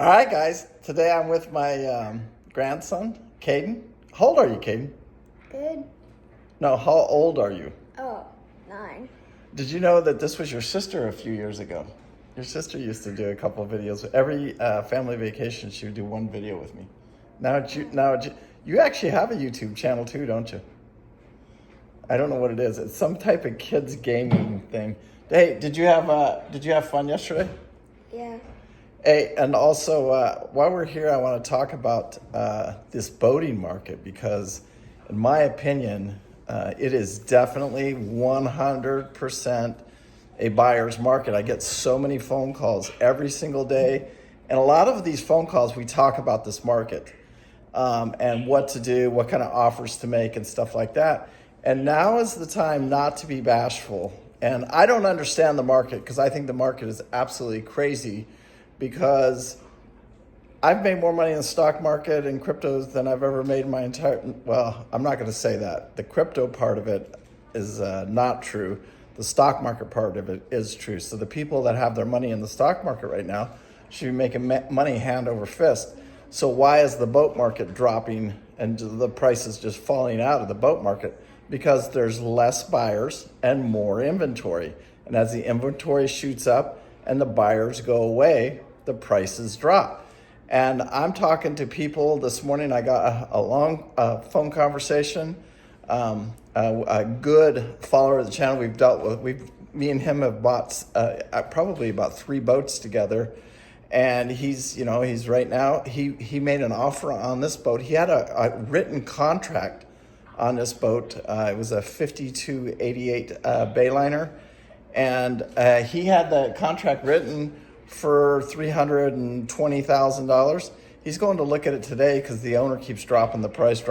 All right, guys. Today I'm with my grandson, Caden. How old are you, Caden? Good. No, how old are you? Oh, 9. Did you know that this was your sister a few years ago? Your sister used to do a couple of videos. Every family vacation, she would do one video with me. You actually have a YouTube channel too, don't you? I don't know what it is. It's some type of kids gaming thing. Hey, did you have fun yesterday? Yeah. Hey, and also, while we're here, I want to talk about this boating market because, in my opinion, it is definitely 100% a buyer's market. I get so many phone calls every single day, and a lot of these phone calls, we talk about this market and what to do, what kind of offers to make, and stuff like that. And now is the time not to be bashful. And I don't understand the market because I think the market is absolutely crazy. Because I've made more money in the stock market and cryptos than I've ever made in my entire, well, I'm not going to say that. The crypto part of it is not true. The stock market part of it is true. So the people that have their money in the stock market right now should be making money hand over fist. So why is the boat market dropping and the prices just falling out of the boat market? Because there's less buyers and more inventory. And as the inventory shoots up and the buyers go away, the prices drop. And I'm talking to people this morning. I got a long phone conversation. A good follower of the channel we've dealt with. Me and him have bought probably about 3 boats together. And he's right now, he made an offer on this boat. He had a written contract on this boat. It was a 5288 Bayliner. And he had the contract written for $320,000. He's going to look at it today because the owner keeps dropping the price,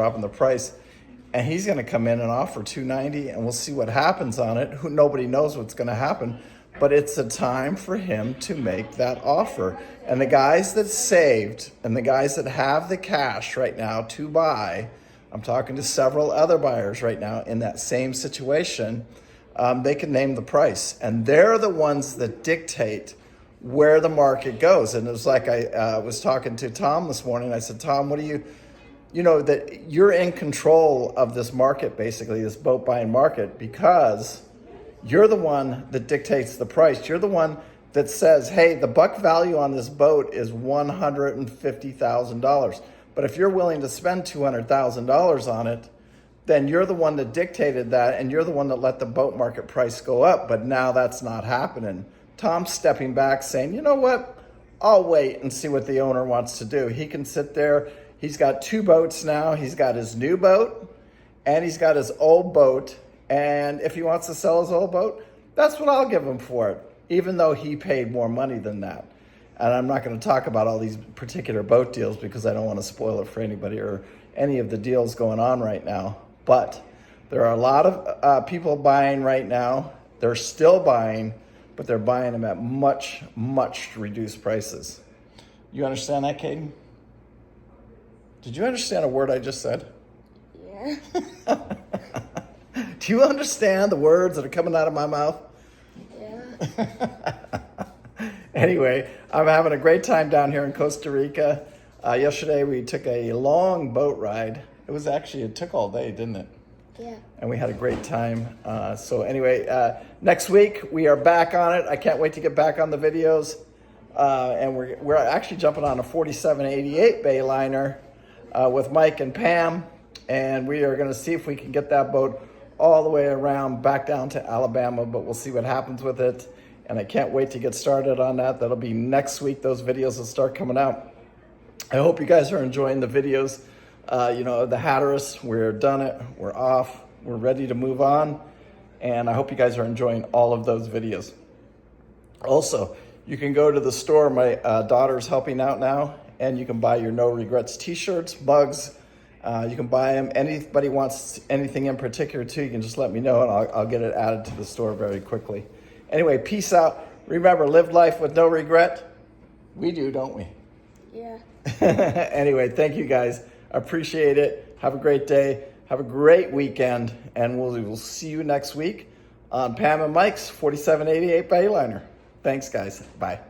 and he's going to come in and offer $290, and we'll see what happens on it. Nobody knows what's going to happen, but it's a time for him to make that offer. And the guys that saved and the guys that have the cash right now to buy, I'm talking to several other buyers right now in that same situation. They can name the price, and they're the ones that dictate where the market goes. And it was like I was talking to Tom this morning. I said, Tom, what do you that you're in control of this market, basically this boat buying market, because you're the one that dictates the price. You're the one that says, hey, the buck value on this boat is $150,000. But if you're willing to spend $200,000 on it, then you're the one that dictated that, and you're the one that let the boat market price go up. But now that's not happening. Tom's stepping back saying, you know what? I'll wait and see what the owner wants to do. He can sit there. He's got 2 boats now. He's got his new boat and he's got his old boat. And if he wants to sell his old boat, that's what I'll give him for it, even though he paid more money than that. And I'm not going to talk about all these particular boat deals because I don't want to spoil it for anybody or any of the deals going on right now. But there are a lot of people buying right now. They're still buying, but they're buying them at much, much reduced prices. You understand that, Caden? Did you understand a word I just said? Yeah. Do you understand the words that are coming out of my mouth? Yeah. Anyway, I'm having a great time down here in Costa Rica. Yesterday we took a long boat ride. It took all day, didn't it? Yeah. And we had a great time. So anyway, next week we are back on it. I can't wait to get back on the videos. And we're actually jumping on a 4788 Bayliner with Mike and Pam. And we are going to see if we can get that boat all the way around back down to Alabama, but we'll see what happens with it. And I can't wait to get started on that. That'll be next week. Those videos will start coming out. I hope you guys are enjoying the videos. The Hatteras, we're done it. We're off. We're ready to move on. And I hope you guys are enjoying all of those videos. Also, you can go to the store. My daughter's helping out now. And you can buy your No Regrets t-shirts, mugs. You can buy them. Anybody wants anything in particular too, you can just let me know and I'll get it added to the store very quickly. Anyway, peace out. Remember, live life with no regret. We do, don't we? Yeah. Anyway, thank you guys. I appreciate it. Have a great day. Have a great weekend. And we'll see you next week on Pam and Mike's 4788 Bayliner. Thanks, guys. Bye.